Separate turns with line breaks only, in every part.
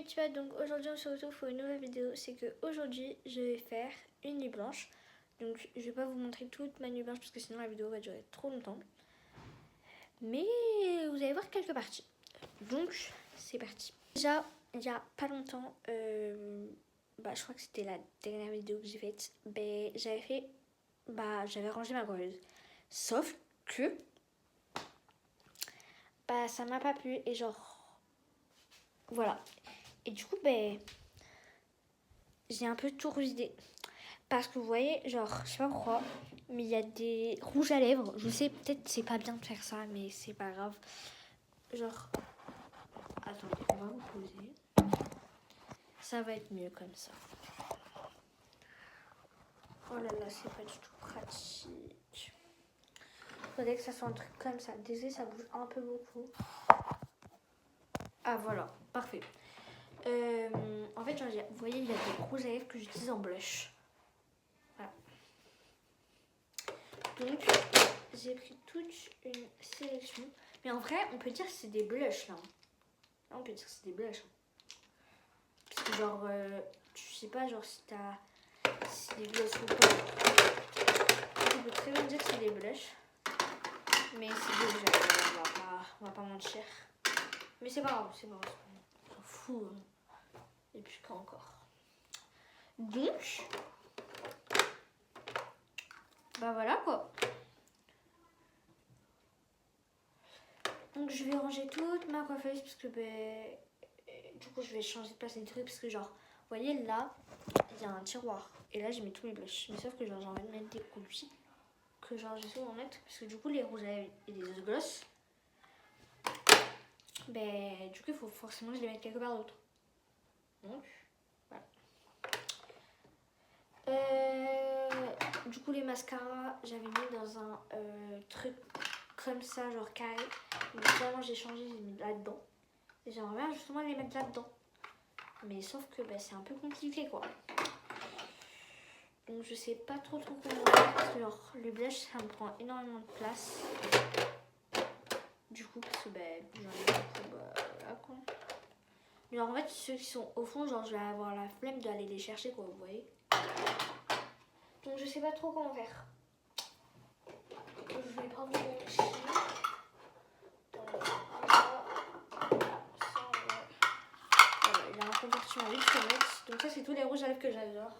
YouTube, donc aujourd'hui on se retrouve pour une nouvelle vidéo. C'est que aujourd'hui je vais faire une nuit blanche. Donc je vais pas vous montrer toute ma nuit blanche parce que sinon la vidéo va durer trop longtemps. Mais vous allez voir quelques parties. Donc c'est parti. Déjà il y a pas longtemps, je crois que c'était la dernière vidéo que j'ai faite. J'avais rangé ma coiffeuse. Sauf que ça m'a pas plu et genre voilà. Et du coup j'ai un peu tout revidé. Parce que vous voyez, genre, je sais pas pourquoi, mais il y a des rouges à lèvres. Je sais, peut-être c'est pas bien de faire ça, mais c'est pas grave. Genre, attendez, on va vous poser. Ça va être mieux comme ça. Oh là là, c'est pas du tout pratique. Faudrait que ça soit un truc comme ça. Désolé, ça bouge un peu beaucoup. Ah voilà, parfait. En fait, genre, vous voyez, il y a des rouges à lèvres que j'utilise en blush. Voilà. Donc, j'ai pris toute une sélection. Mais en vrai, on peut dire que c'est des blushs là. Là, on peut dire que c'est des blushs. Parce que genre, tu sais pas genre si c'est des blushs ou pas. On peut très bien dire que c'est des blushs. Mais c'est des blushs, on va pas mentir. Mais c'est pas grave, c'est pas grave. On s'en fout. Et puis quand encore. Donc, voilà quoi. Donc je vais ranger toute ma coiffeuse parce que du coup je vais changer de place des trucs parce que genre, vous voyez là, il y a un tiroir et là je mets tous mes blushs. Mais sauf que genre j'ai envie de mettre des produits que genre je sais où en mettre parce que du coup les rouges à lèvres et les gloss, du coup il faut forcément que je les mette quelque part d'autre. Donc voilà. Du coup les mascaras j'avais mis dans un truc comme ça genre carré. Mais finalement j'ai changé, j'ai mis là-dedans. Et j'aimerais bien justement les mettre là-dedans. Mais sauf que c'est un peu compliqué quoi. Donc je sais pas trop comment faire parce que genre le blush ça me prend énormément de place. Du coup parce que j'en ai beaucoup voilà quoi. Mais genre en fait ceux qui sont au fond genre je vais avoir la flemme d'aller les chercher quoi vous voyez. Donc je sais pas trop comment faire. Je vais prendre mon montrer. Voilà, il a un compartiment avec fenêtre. Donc ça c'est tous les rouges à lèvres que j'adore.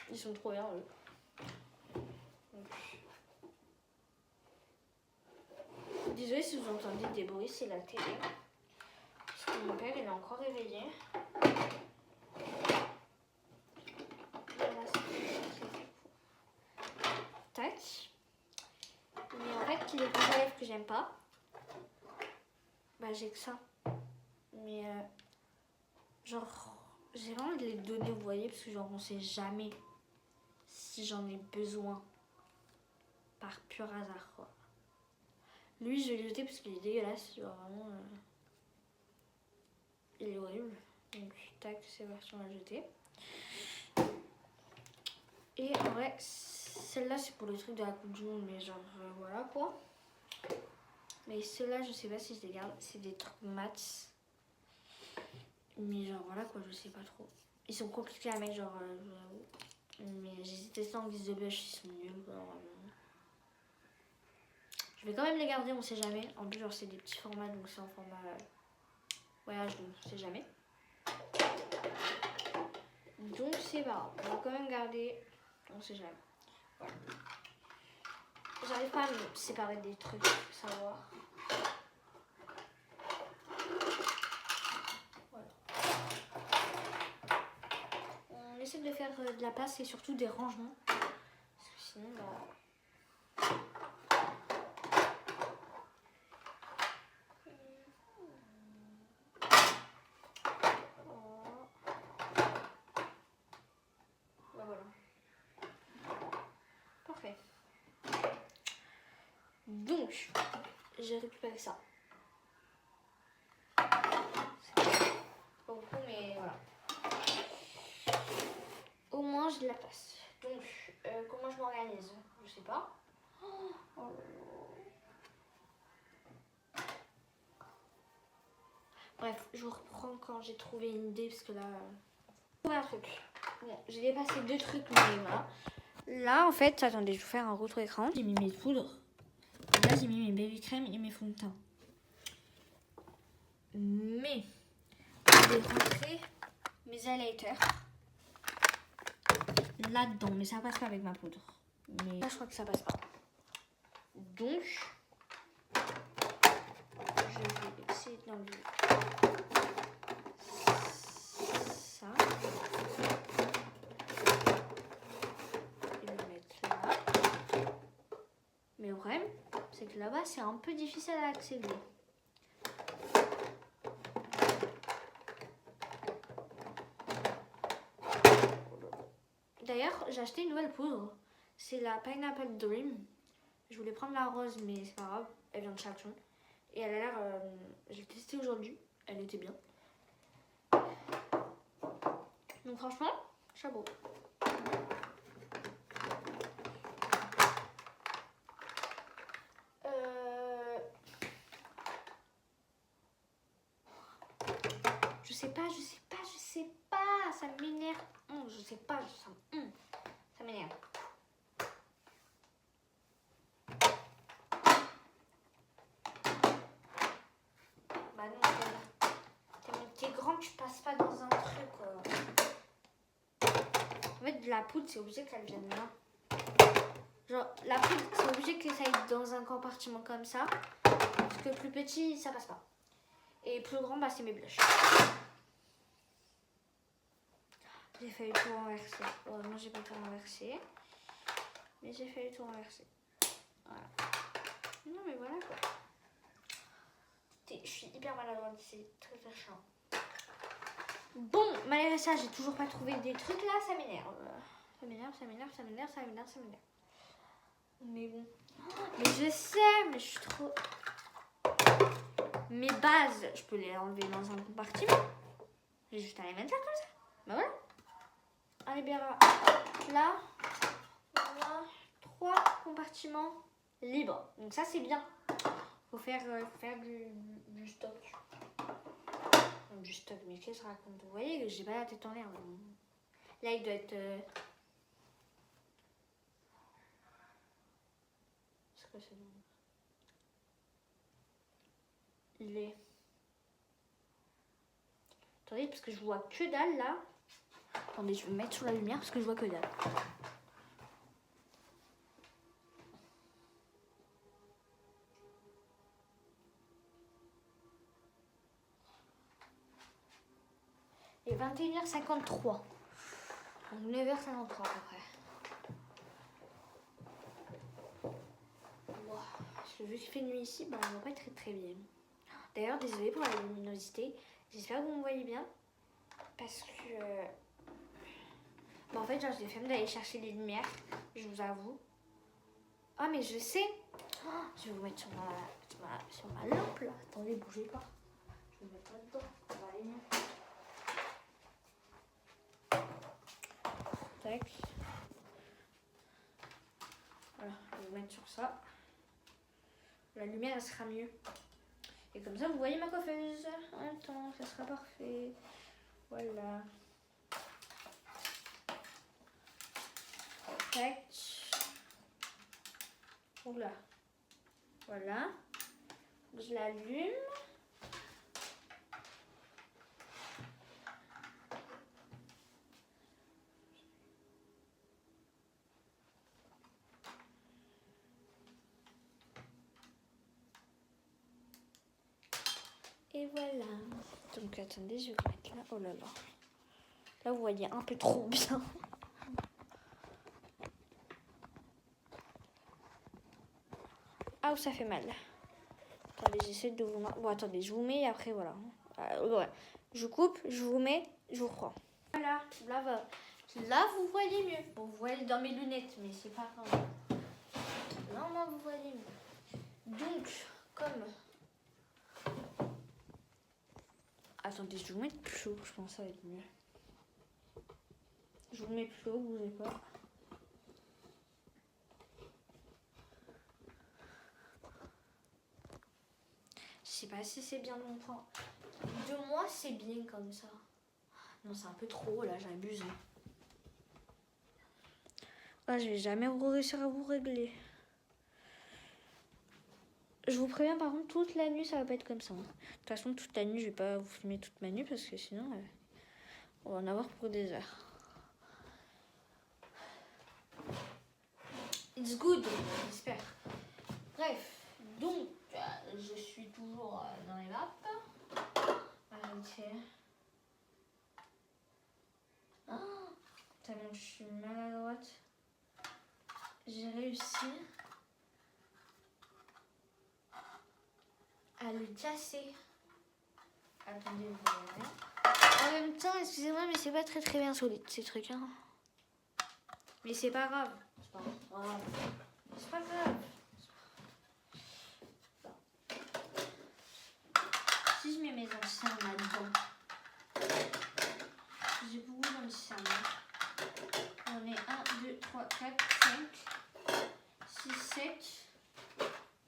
Ils sont trop bien eux. Désolée si vous entendez des bruits, c'est la télé. Parce que mon père il est encore réveillé. Voilà, tac. Mais en fait, les rouges à lèvres que j'aime pas, j'ai que ça. Mais genre, j'ai vraiment de les donner, vous voyez, parce que genre on sait jamais si j'en ai besoin par pur hasard quoi. Lui je vais le jeter parce qu'il est dégueulasse, genre vraiment il est horrible. Donc tac, c'est parti, on va le jeter. Et en vrai, celle-là c'est pour le truc de la coupe du monde, mais genre voilà quoi. Mais ceux-là je sais pas si je les garde, c'est des trucs mats. Mais genre voilà quoi, je sais pas trop. Ils sont compliqués à mettre, genre mais j'ai testé en guise de blush, ils sont nuls. Je vais quand même les garder, on sait jamais. En plus genre c'est des petits formats, donc c'est en format voyage, donc on sait jamais. Donc c'est pas grave, on va quand même garder, on sait jamais. Voilà. J'arrive pas à me séparer des trucs, faut savoir. Voilà. On essaie de faire de la place et surtout des rangements. Parce que sinon, voilà. Parfait. Donc, j'ai récupéré ça. C'est pas beaucoup, mais voilà. Au moins, j'ai de la place. Donc, comment je m'organise? Je sais pas. Bref, je vous reprends quand j'ai trouvé une idée parce que là... J'ai trouvé un truc. Bon, j'ai dépassé 2 trucs, mais voilà. Là, en fait, attendez, je vais vous faire un retour écran. J'ai mis mes poudres. Et là, j'ai mis mes baby crème et mes fonds de teint. Mais, je vais rentrer mes highlighters là-dedans. Mais ça passe pas avec ma poudre. Mais là, je crois que ça passe pas. Donc, je vais essayer d'enlever ça. Et le mettre là. Mais le problème, c'est que là-bas, c'est un peu difficile à accéder. D'ailleurs, j'ai acheté une nouvelle poudre. C'est la Pineapple Dream. Je voulais prendre la rose, mais c'est pas grave. Elle vient de chez Action. Et elle a l'air... je l'ai testée aujourd'hui. Elle était bien. Donc franchement, chapeau. Je sais pas. Ça m'énerve. Je sais pas. Ça m'énerve. Bah non, t'es grand, tu passes pas dans un truc. En fait, de la poudre, c'est obligé qu'elle vienne là. Genre, la poudre, c'est obligé que ça aille dans un compartiment comme ça. Parce que plus petit, ça passe pas. Et plus grand, bah c'est mes blushs. J'ai failli tout renverser. Heureusement, j'ai pas tout renversé. Mais j'ai failli tout renverser. Voilà. Non, mais voilà quoi. Je suis hyper maladroite, c'est très chiant. Bon, malgré ça, j'ai toujours pas trouvé des trucs là, ça m'énerve. Ça m'énerve. Mais bon. Mais je sais, mais je suis trop... Mes bases, je peux les enlever dans un compartiment. J'ai juste à les mettre là comme ça. Bah voilà. Allez bien là. Là, 3 compartiments libres. Donc ça c'est bien. Faut faire du stock. Du stock, mais qu'est-ce que ça raconte? Vous voyez, j'ai pas la tête en l'air. Là il doit être... C'est quoi ce nom? Il est... Attendez, parce que je vois que dalle là. Attendez, je vais me mettre sous la lumière parce que je vois que dalle. Et 21h53. Donc 9h53 à peu près. Wow. Parce que vu qu'il fait nuit ici, bah, on ne voit pas très bien. D'ailleurs, désolé pour la luminosité. J'espère que vous me voyez bien. Parce que... Bah, en fait, genre, j'ai flemme d'aller chercher les lumières. Je vous avoue. Ah, mais je sais. Oh, je vais vous mettre sur ma lampe, là. Attendez, bougez pas. Je vais me mettre là-dedans. Ça va aller mieux. Tac. Voilà, je vais vous mettre sur ça. La lumière, elle sera mieux. Et comme ça, vous voyez ma coiffeuse. Attends, ça sera parfait. Voilà. Tac. Oula. Voilà. Je l'allume. Et voilà. Donc attendez, je vais vous mettre là. Oh là là. Là, vous voyez un peu trop bien. Ah, ça fait mal. Attendez, j'essaie de vous... Bon, attendez, je vous mets et après, voilà. Ouais. Je coupe, je vous mets, je vous reprends. Voilà, là, vous voyez mieux. Bon, vous voyez dans mes lunettes, mais c'est pas grave. Non, vous voyez mieux. Donc, comme... Attendez, je vais vous mettre plus haut, je pense que ça va être mieux. Je vous mets plus haut, bougez pas. Je sais pas si c'est bien de mon point 2 mois, c'est bien comme ça. Non, c'est un peu trop, là, j'abuse. Ah, je vais jamais réussir à vous régler. Je vous préviens, par contre, toute la nuit, ça va pas être comme ça. De toute façon, toute la nuit, je vais pas vous filmer toute ma nuit parce que sinon, on va en avoir pour des heures. It's good, j'espère. Bref, donc, je suis toujours dans les maps. Tellement je suis maladroite. J'ai réussi à le casser. Attendez, vous verrez. En même temps, excusez-moi, mais c'est pas très bien solide ces trucs. Hein. Mais c'est pas grave. C'est pas grave. C'est pas grave. Si je mets mes anciens là-dedans, j'ai beaucoup d'anciens. On est 1, 2, 3, 4, 5, 6, 7.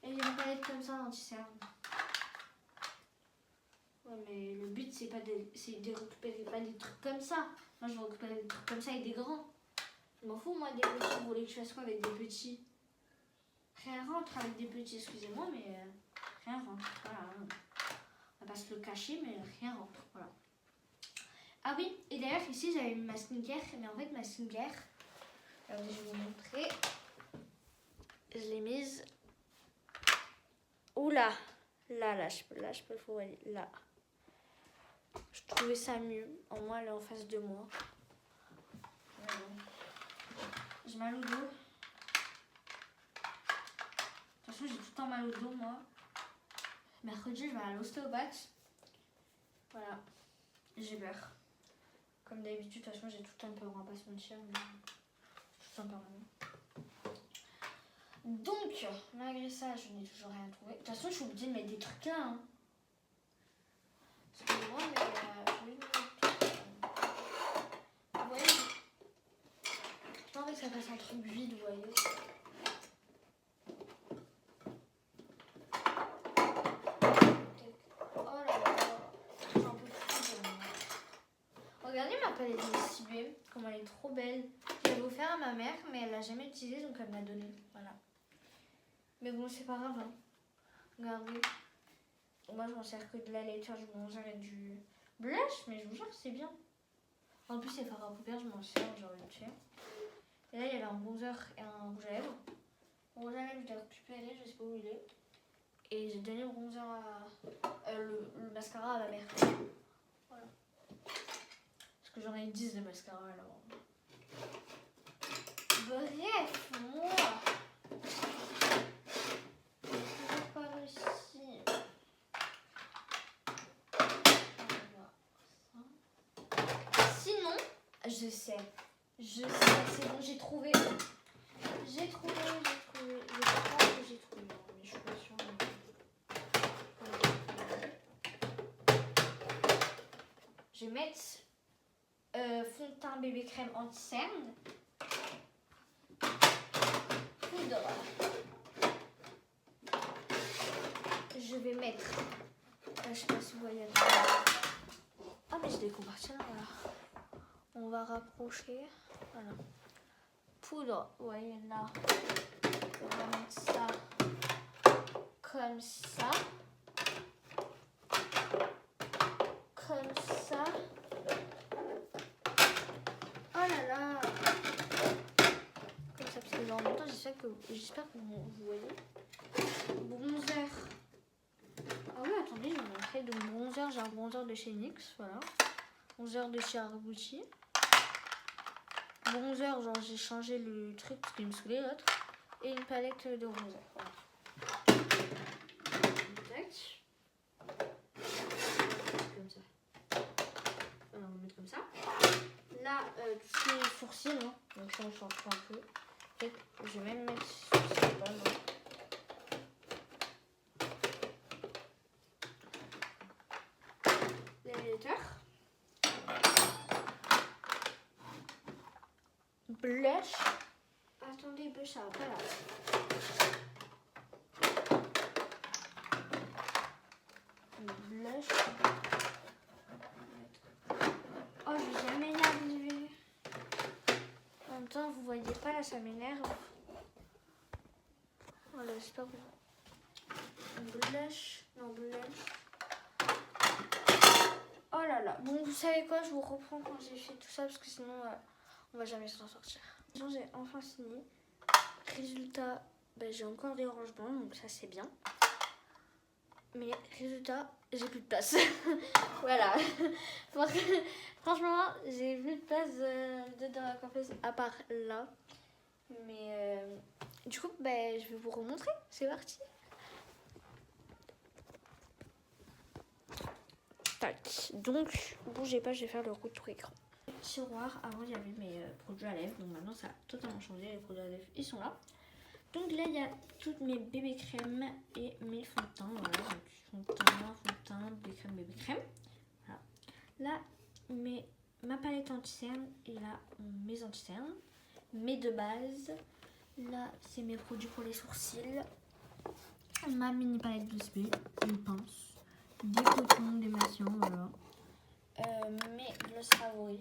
Et il y a une palette comme ça d'anti-cerne. Ouais, mais le but, c'est de récupérer pas des trucs comme ça. Moi, je vais récupérer des trucs comme ça avec des grands. Je m'en fous, moi, des petits. Vous voulez que je fasse quoi avec des petits? Rien rentre avec des petits, excusez-moi, mais rien rentre. Voilà. On va pas se le cacher, mais rien rentre. Voilà. Ah oui, et d'ailleurs, ici, j'avais mis ma skincare. Mais en fait, ma skincare, alors, je vais vous montrer. Je l'ai mise. Oula! Là, je peux le voir. Là. Je trouvais ça mieux. En moins, elle est en face de moi. J'ai mal au dos. De toute façon, j'ai tout le temps mal au dos, moi. Mercredi, je vais à l'ostéopathe. Voilà. J'ai peur. Comme d'habitude, de toute façon, j'ai tout un peu, on va pas se mentir. Mais tout un peu vraiment. Donc, malgré ça, je n'ai toujours rien trouvé. De toute façon, je suis obligée de mettre des trucs là. Hein. Excusez-moi, mais je vais mettre tout. Vous voyez, j'ai pas envie que ça fasse un truc vide, vous voyez. Oh là là, j'en peux plus de moi. Regardez ma palette de Cibé, comme elle est trop belle. Je l'ai offert à ma mère, mais elle l'a jamais utilisée, donc elle me l'a donnée. Voilà. Mais bon, c'est pas grave. Hein. Regardez. Moi, je m'en sers que de la laitière, du bronzer et du blush, mais je vous jure que c'est bien. En plus, c'est fard à paupières, je m'en sers, genre le tien. Et là, il y avait un bronzer et un rouge à lèvres. Le rouge à lèvres, je l'ai récupéré, je sais pas où il est. Et j'ai donné le bronzer à. Le mascara à ma mère. Voilà. Parce que j'en ai 10 de mascara alors. Bref, moi. Je sais, c'est bon, j'ai trouvé. Je crois que j'ai trouvé, mais je suis pas sûre. Je vais mettre fond de teint bébé crème anti-cerne. Poudre. Je vais mettre, je sais pas si vous voyez. Ah mais je l'ai comparti là, voilà. On va rapprocher. Voilà. Poudre, vous voyez là. On va mettre ça comme ça. Comme ça. Oh là là. Comme ça, parce que dans le temps, j'espère que vous voyez. Bronzer. Ah oui, attendez, je vais vous montrer. Donc bronzer, j'ai un bronzer de chez NYX, voilà. Bronzer de chez Arbucci. Bronzer, genre j'ai changé le truc parce qu'il me saoulait l'autre. Et une palette de bronzer. Voilà. Comme ça. On va mettre comme ça. Là, tout ce qui est sourcils, hein. Donc ça, on change un peu. Peut-être, je vais même mettre sourcils, pas non. L'highlighter. Blush. Attendez, blush, ça va pas là. Blush. moi ça m'énerve. Voilà, j'espère que blush. Non, blush. Oh là là. Bon, vous savez quoi, je vous reprends quand j'ai fait tout ça parce que sinon on va jamais s'en sortir. J'ai enfin fini. Résultat, j'ai encore des oranges blancs, donc ça c'est bien. Mais résultat, j'ai plus de place. Voilà. Franchement, j'ai plus de place dans la coiffeuse à part là. Mais du coup, je vais vous remontrer. C'est parti. Tac. Donc, bougez pas, je vais faire le retour écran. Tiroir, avant il y avait mes produits à lèvres. Donc maintenant, ça a totalement changé. Les produits à lèvres, ils sont là. Donc là, il y a toutes mes bébés crèmes et mes fonds de teint. Voilà, donc fond de teint, bébé crème. Voilà. Là, ma palette anti-cerne et là, mes anti-cernes. Mes de base. Là, c'est mes produits pour les sourcils. Ma mini palette d'USB, une pince, des cotons, des massillons, voilà. Mes gloss favoris.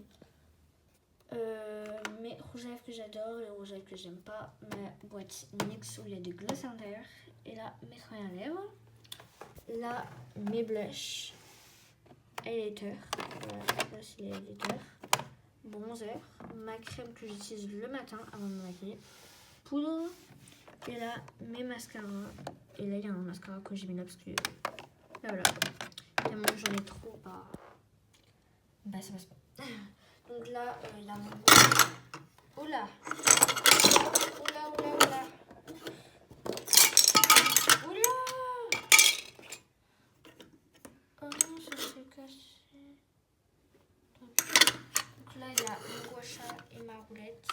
Mes rouges à lèvres que j'adore, les rouges à lèvres que j'aime pas, ma boîte NYX où il y a des gloss à l'intérieur, et là mes crayons à lèvres, là mes blushs, highlighter, voilà, là c'est les highlighters, bronzer, ma crème que j'utilise le matin avant de me maquiller, poudre, et là mes mascaras, et là il y a un mascara que j'ai mis là parce que là voilà, tellement j'en ai trop, ça passe pas. Donc là, il y a mon... Oula. Oula. Oh non, ça s'est cassé. Donc là, il y a mon gua sha et ma roulette.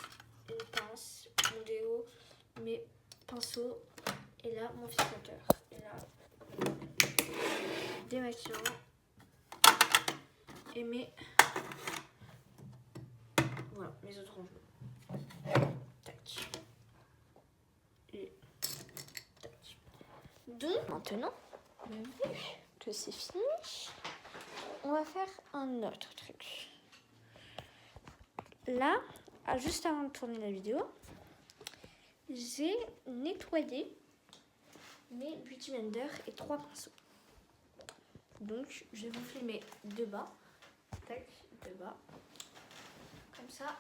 Une pince, mon déo, mes pinceaux. Et là, mon fixateur. Et là, démaquillant. Et voilà, mes autres rangements. Tac. Et tac. Donc, maintenant, vu que c'est fini, on va faire un autre truc. Là, juste avant de tourner la vidéo, j'ai nettoyé mes Beauty Blender et 3 pinceaux. Donc, je vais vous filmer de bas. Tac, de bas. Comme ça,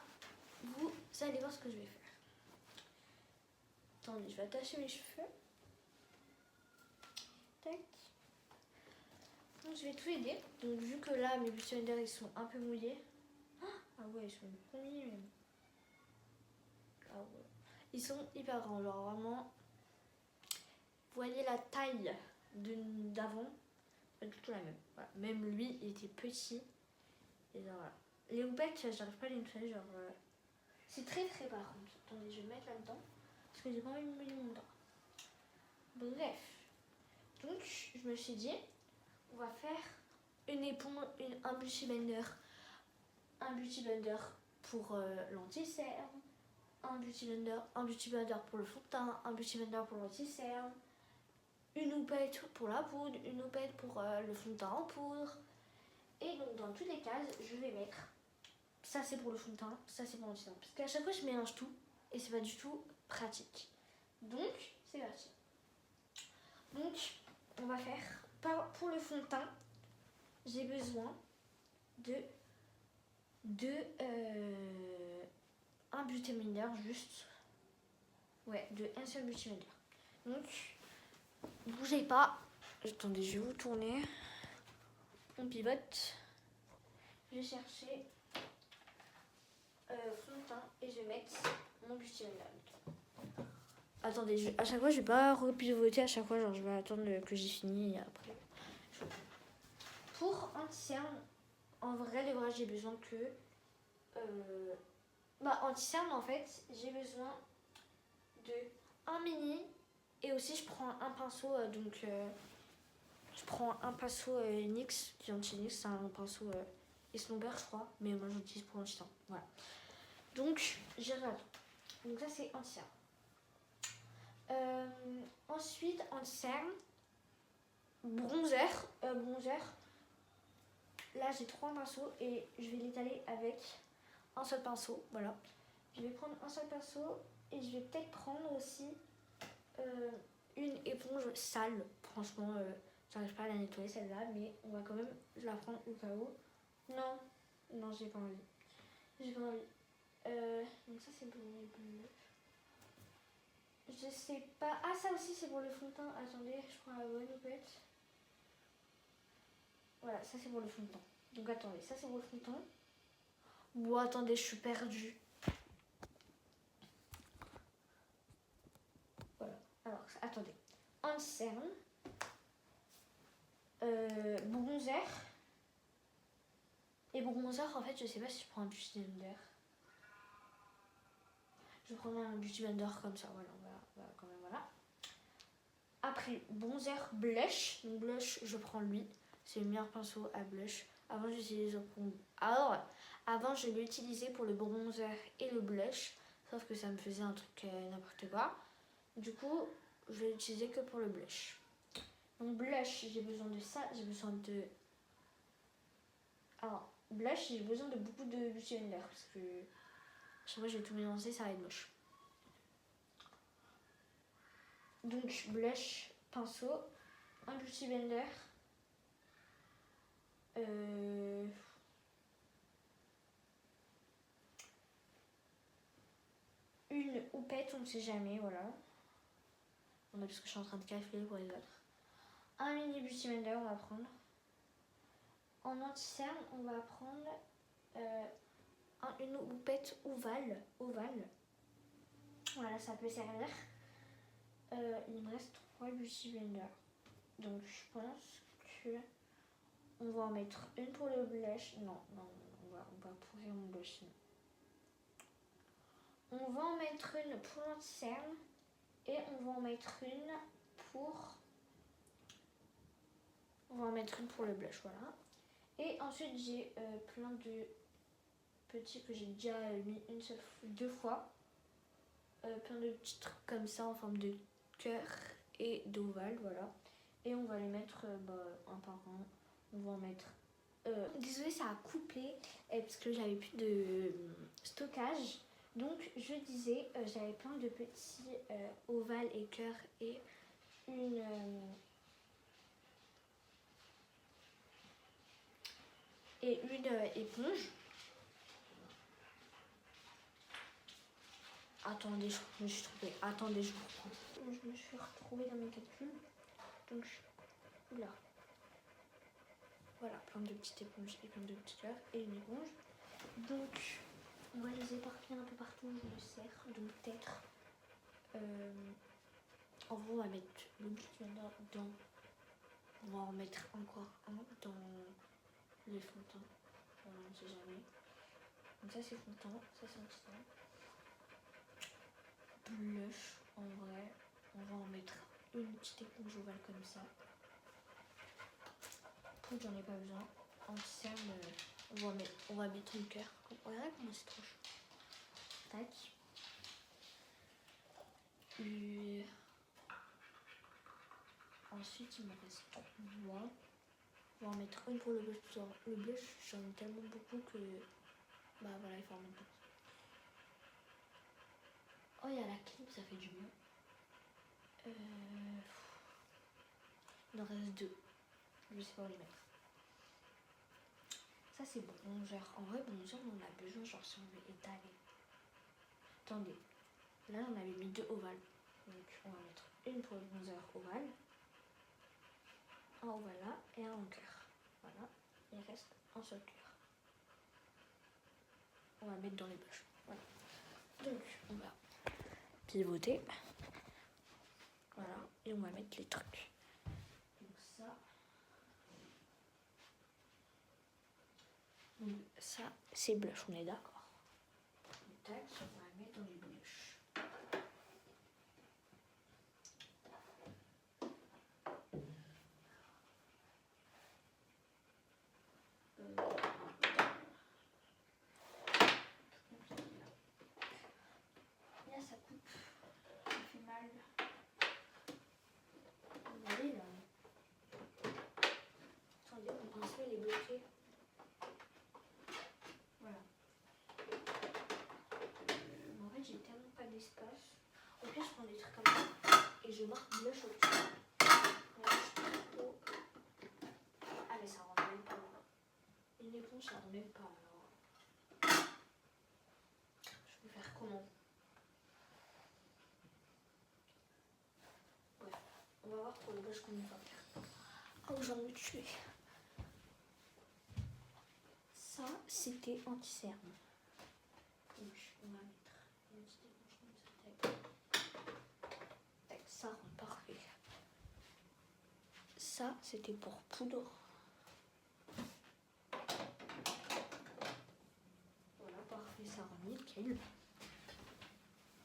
vous allez voir ce que je vais faire. Attendez, je vais attacher mes cheveux. Tac. Donc, je vais tout aider. Donc, vu que là, mes Beauty Blender, ils sont un peu mouillés. Ah ouais, ils sont mouillés même. Ah ouais. Ils sont hyper grands. Genre, vraiment, vous voyez la taille d'avant. Pas du tout la même. Voilà. Même lui, il était petit. Et genre, voilà. Les houppettes, j'arrive pas à les nettoyer. Genre, c'est très par contre. Attendez, je vais le mettre là-dedans. Parce que j'ai pas envie de mouiller mon drap. Bref. Donc, je me suis dit, on va faire une éponge, un Beauty Blender. Un Beauty Blender pour l'anti-cerne. Un Beauty Blender pour le fond de teint. Un Beauty Blender pour l'anti-cerne. Une houppette pour la poudre. Une houppette pour le fond de teint en poudre. Et donc, dans toutes les cases, je vais mettre... Ça, c'est pour le fond de teint. Ça, c'est pour l'anti-cerne. Parce qu'à chaque fois, je mélange tout. Et c'est pas du tout pratique. Donc, c'est parti. Donc, on va faire... Pour le fond de teint, j'ai besoin de un Beauty Blender juste. Ouais, de un seul Beauty Blender. Donc, bougez pas. Attendez, je vais vous tourner. On pivote. Je vais chercher fond de teint et je vais mettre mon Beauty Blender. Attendez, à chaque fois, je vais pas repivoter à chaque fois. Genre, je vais attendre que j'ai fini et après. Pour anti-cerne, en vrai, les bras, j'ai besoin que... anti-cerne, en fait, j'ai besoin de un mini. Et aussi, je prends un pinceau, je prends un pinceau NYX, qui est anti-NYX, c'est un pinceau Esnobber, je crois. Mais moi, j'utilise pour anti-cerne. Voilà. Donc, j'ai rien. Donc ça, c'est anti-cerne. Ensuite, anti-cerne, bronzer. Là, j'ai 3 pinceaux et je vais l'étaler avec un seul pinceau. Voilà. Je vais prendre un seul pinceau Et je vais peut-être prendre aussi une éponge sale. Franchement, j'arrive pas à la nettoyer celle-là, mais on va quand même la prendre au cas où. Non, non, j'ai pas envie. J'ai pas envie. Donc ça c'est pour les bleus. Je sais pas. Ah, ça aussi c'est pour le fond de teint. Attendez, je prends la bonne houppette. Voilà, ça c'est pour le fond de teint. Donc attendez, ça c'est pour le fond de teint. Bon, attendez, je suis perdue. Voilà. Alors, attendez. En cerne. Bronzer. Et bronzer, en fait, je sais pas si je prends un beauty blender. Je prends un beauty blender comme ça. Voilà, on va quand même, voilà. Après, bronzer, blush. Donc, blush, je prends lui. C'est le meilleur pinceau à blush. Avant, je l'utilisais pour le bronzer et le blush. Sauf que ça me faisait un truc n'importe quoi. Du coup, je l'ai utilisé que pour le blush. Donc, blush, j'ai besoin de ça. J'ai besoin de... Alors, blush, j'ai besoin de beaucoup de beauty blender. Parce que chaque fois que je vais tout mélanger, ça va être moche. Donc, blush, pinceau, un beauty blender. Une houppette, on ne sait jamais, voilà. On a parce que je suis en train de calculer pour les autres. Un mini beauty blender, on va prendre. En anti-cerne, on va prendre une houppette ovale. Voilà, ça peut servir. Il me reste 3 beauty blenders. Donc je pense que on va en mettre une pour le blush. Non, on va pourrir mon blush. On va en mettre une pour l'anti-cerne et on va en mettre une pour... On va en mettre une pour le blush, voilà. Et ensuite j'ai plein de petits que j'ai déjà mis deux fois. Plein de petits trucs comme ça en forme de cœur et d'ovale, voilà. Et on va les mettre un par un. On va en mettre... Désolée, ça a coupé parce que j'avais plus de stockage. Donc je disais, j'avais plein de petits ovales et cœurs et une éponge. Attendez, je me suis trompée. Attendez, je vous reprends. Je me suis retrouvée dans mes calculs. Donc, oula. Voilà, plein de petites éponges et plein de petits cœurs et une éponge. Donc, on va les éparpiller un peu partout où je me sers. Donc, peut-être. En gros, on va mettre le beauty blender dans. On va en mettre encore un dans les fonds de teint. Voilà, on ne sait jamais. Donc, ça, c'est fond de teint. Ça, c'est anti-teint. Blush, en vrai, on va en mettre une petite éponge ovale comme ça. Poudre, j'en ai pas besoin. Anti-cerne, on va mettre une cœur. Regardez comment c'est trop chaud. Tac. Et ensuite, il me reste 3. On va en mettre une pour le blush. Le blush, j'en ai tellement beaucoup que bah voilà, il faut en mettre. Oh, il y a la clim, ça fait du bien. Il en reste 2. Je sais pas où les mettre. Ça, c'est bronzer. En vrai, bronzer, on en a besoin, genre si on veut étaler. Attendez. Là, on avait mis 2 ovales. Donc, on va mettre une pour le bronzer ovale. Un ovale là et un en cœur. Voilà. Il reste un seul cœur. On va mettre dans les poches. Voilà. Donc, on va pivoter. Voilà. Et on va mettre les trucs. Donc, ça. Donc, ça, c'est blush, on est d'accord. Tac, on va mettre dans les blushs. Là, ça coupe. Ça fait mal. Vous voyez là. Attendez, mon pinceau il est bloqué. Voilà. En fait, j'ai tellement après, je prends des trucs comme ça et je marque blush au-dessus. Ah, mais ça rentre même pas. Une éponge, ça rentre même pas. Alors, je vais faire comment? Bref, on va voir pour le blush qu'on va faire. Oh, j'en ai tué. Ça, c'était anti-cerne. Donc, on va mettre une petite éponge comme ça. Tac, ça rend parfait. Ça, c'était pour poudre. Voilà, parfait, ça rend nickel.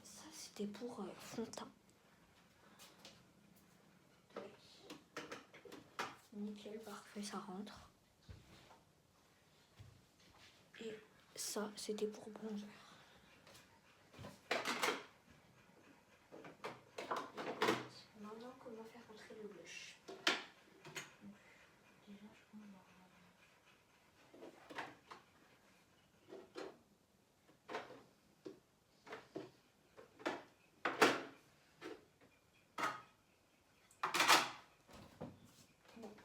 Ça, c'était pour fond de teint. Nickel, parfait, ça rentre. Et ça, c'était pour bronzer. Maintenant qu'on va faire rentrer le blush. Donc, déjà, je prends bon,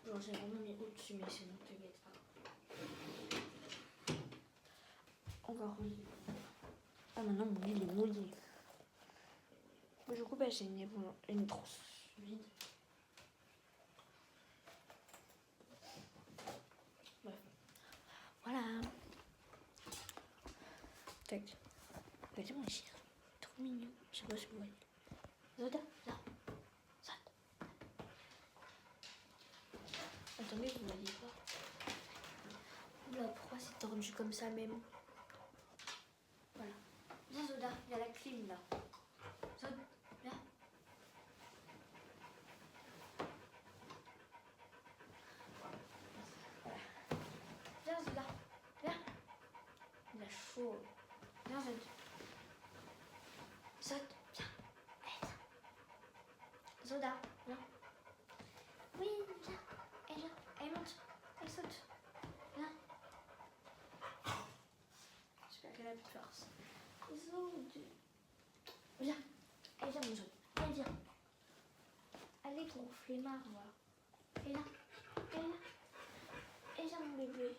genre j'ai vraiment mis au-dessus, mais c'est bon, t'inquiète pas. On va relier. Ah, maintenant mon nez il est mouillé. Du coup, bah, j'ai une trousse vide. Ouais. Voilà. Tac. Regardez mon chien. Trop mignon. Je sais pas si vous voyez. Zoda, là. Zoda. Attendez, vous voyez pas. Oula, pourquoi c'est tordu comme ça même? Voilà. Viens Zoda, il y a la clim là. Zoda, viens. Voilà. Viens Zoda, viens. Il a chaud. Viens Zoda. Zoda, viens. Aide. Zoda, viens. Oui, viens. Elle vient. Elle monte. Elle saute. Viens. J'espère qu'elle a plus de force. Zoda. Viens. Elle vient mon Zoda. Elle vient. Allez, gros flemmard, voilà. Et là. Et là. Et viens mon bébé.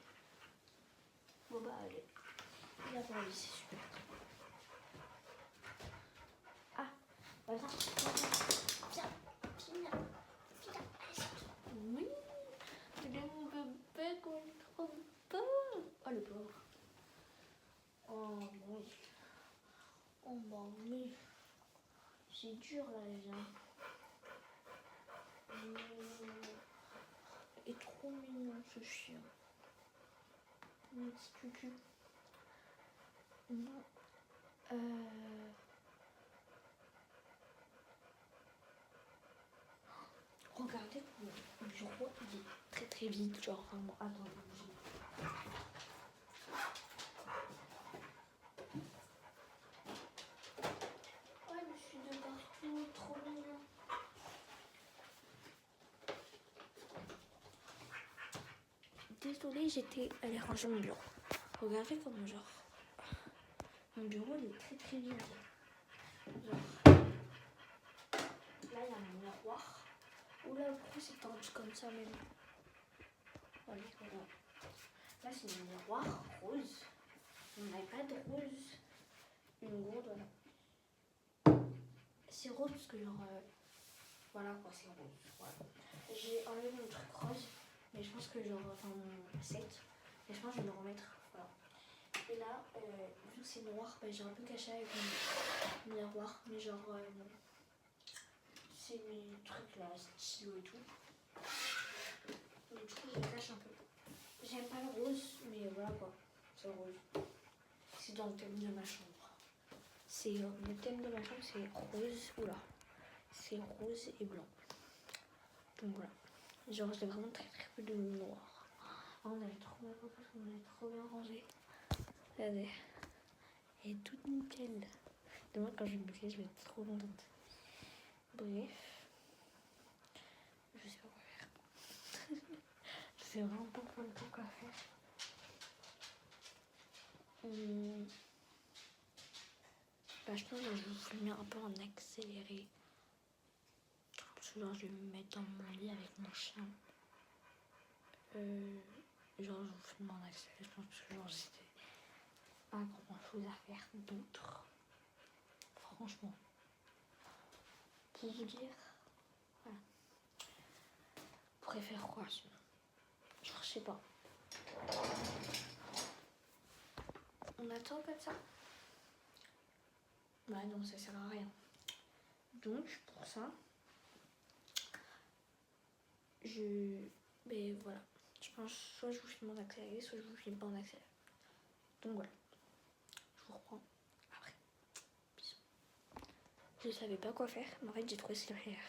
Bon bah allez. Il a pas envie, c'est super. Ah, voilà. Viens. Viens. Viens. Allez, saute. Oui. Il est mon bébé qu'on est trop beau. Oh le pauvre. Oh oui. Oh bah oui. C'est dur là, les gens. Il est trop mignon ce chien. Mon petit cucu. Non. Regardez mon bureau, il est très très vite. Genre vraiment. Attendez. Ouais, je suis de partout. Trop mignon. Désolée, j'étais allée ranger mon bureau. Regardez comment genre mon bureau il est très très vide. Genre là il y a un miroir. Oula, pourquoi c'est tendu comme ça même? Voilà. Là c'est un miroir rose. On n'a pas de rose. Une gourde, voilà. C'est rose parce que genre voilà quoi, c'est rose. Voilà. J'ai enlevé mon truc rose. Mais je pense que genre, enfin mon set, mais je pense que je vais le remettre, voilà. Et là, vu que c'est noir, bah, j'ai un peu caché avec mon miroir, mais genre, c'est mes trucs là, stylo et tout. Donc du coup, je le cache un peu. J'aime pas le rose, mais voilà quoi, c'est rose. C'est dans le thème de ma chambre. C'est le thème de ma chambre, c'est rose, oula, c'est rose et blanc. Donc voilà, genre j'ai vraiment très très peu de noir. Oh, on avait trop bien parce qu'on avait trop bien rangé. Regardez. Elle est toute nickel. Demain quand je vais me bouger, je vais être trop contente. Bref. Je sais pas quoi faire. Je sais vraiment pas quoi faire. Bah, je pense que je vais vous filmer un peu en accéléré. Parce que genre, je vais me mettre dans mon lit avec mon chien. Genre, je vous filme en accéléré, je pense, parce que genre, c'était pas grand chose à faire d'autre. Franchement. Pour vous dire, voilà. Vous préférez quoi sinon? Genre, je sais pas. On attend comme ça? Bah non, ça sert à rien. Donc, pour ça, ben voilà. Je pense soit je vous filme en accéléré, soit je vous filme pas en accéléré. Donc voilà. Je vous reprends après. Bisous. Je savais pas quoi faire, mais en fait j'ai trouvé ce derrière.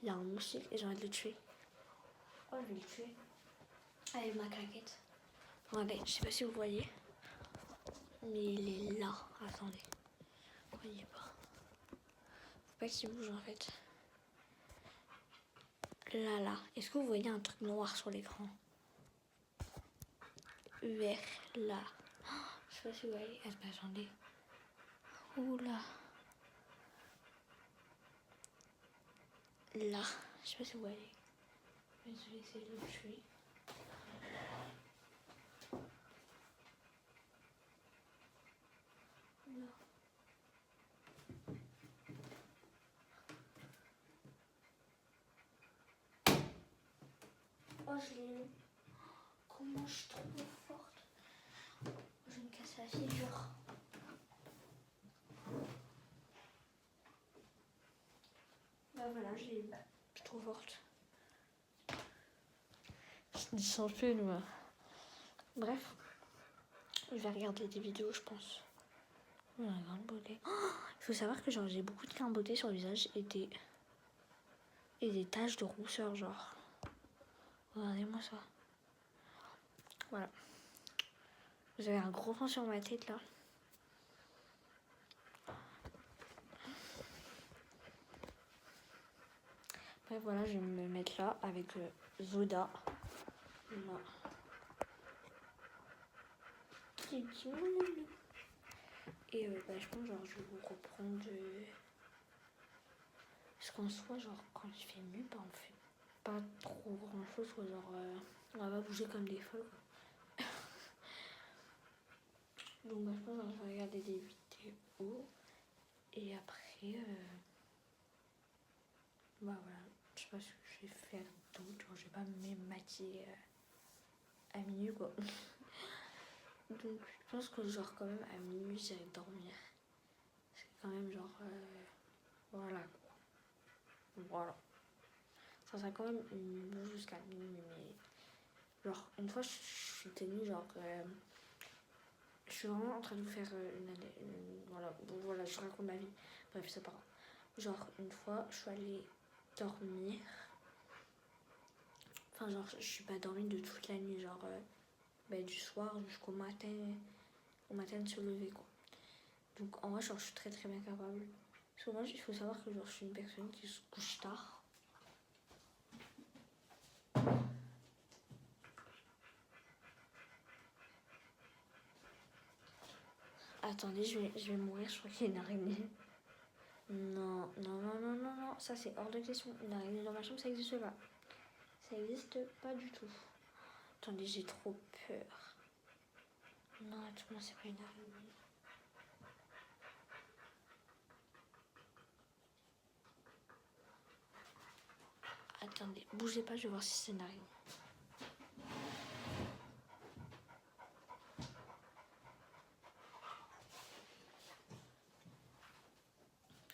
Il y a un moustique et j'ai envie de le tuer. Oh, je vais le tuer. Avec ma claquette. Regardez, je sais pas si vous voyez. Mais il est là. Attendez. Vous voyez pas. Faut pas qu'il bouge en fait. Là. Est-ce que vous voyez un truc noir sur l'écran? Vers là. Oh, je sais pas si vous voyez. Attendez. Oula. Là. Je sais pas si vous voyez. Mais je vais essayer de le tuer. Là. Oh, je l'ai eu. Comment je suis trop forte. Je vais me casser la figure. Bah voilà, je l'ai eu. Je suis trop forte. Je suis championne, moi. Bref. Je vais regarder des vidéos, je pense. Oh, la grande beauté. Oh, il faut savoir que genre j'ai beaucoup de grains de beauté sur le visage et des taches de rousseur, genre. Regardez-moi ça. Voilà. Vous avez un gros point sur ma tête, là. Bref, voilà, je vais me mettre là avec Zoda. Voilà. Et bah, je pense genre je vais vous reprendre parce qu'en soi genre quand il fait nuit bah, on fait pas trop grand chose quoi, genre on va pas bouger comme des folles quoi. Donc bah, je pense genre, je vais regarder des vidéos et après bah voilà, je sais pas ce que je vais faire d'autre, genre je vais pas me maquiller à minuit quoi. Donc je pense que genre quand même à minuit j'irai dormir. C'est quand même genre voilà quoi. Voilà. Ça sera quand même jusqu'à minuit, mais genre une fois je suis tenue genre je suis vraiment en train de vous faire une année, voilà, bon, voilà, je raconte ma vie, bref c'est pas grave. Genre une fois je suis allée dormir, enfin genre je suis pas dormie de toute la nuit, genre du soir jusqu'au matin, au matin de se lever quoi. Donc en vrai genre je suis très très bien capable. Parce que moi il faut savoir que genre je suis une personne qui se couche tard. Attendez, je vais mourir, je crois qu'il y a une araignée. Non, ça c'est hors de question. Une araignée dans ma chambre, ça existe pas. Ça existe pas du tout. Attendez, j'ai trop peur. Non, attends, c'est pas une araignée. Attendez, bougez pas, je vais voir si c'est une araignée.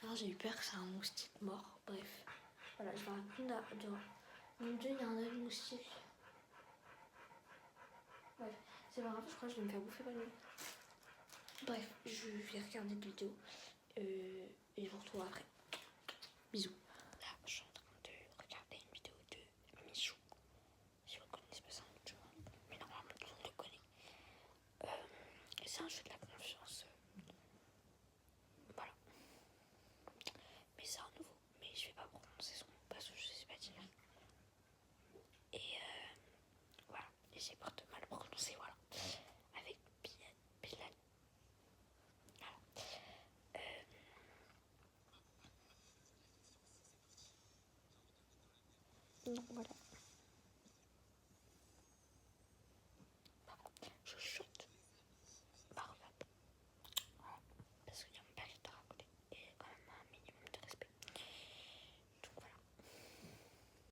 Alors j'ai eu peur que c'est un moustique mort. Bref, voilà, je vais raconter. Mon dieu, il y a un autre moustique. Bref, c'est pas grave, je crois que je vais me faire bouffer par lui. Bref, je vais regarder des vidéos et je vous retrouve après. Bisous. Là, je suis en train de regarder une vidéo de Michou. Si vous connaissez pas ça, mais normalement tout le monde le connaît. Et c'est un jeu de la confiance. Voilà. Mais c'est un nouveau. Mais je vais pas prononcer son nom parce que je sais pas dire. Et voilà. Et j'ai peur de mal prononcer, voilà. Avec Bilal. Voilà.
Donc voilà.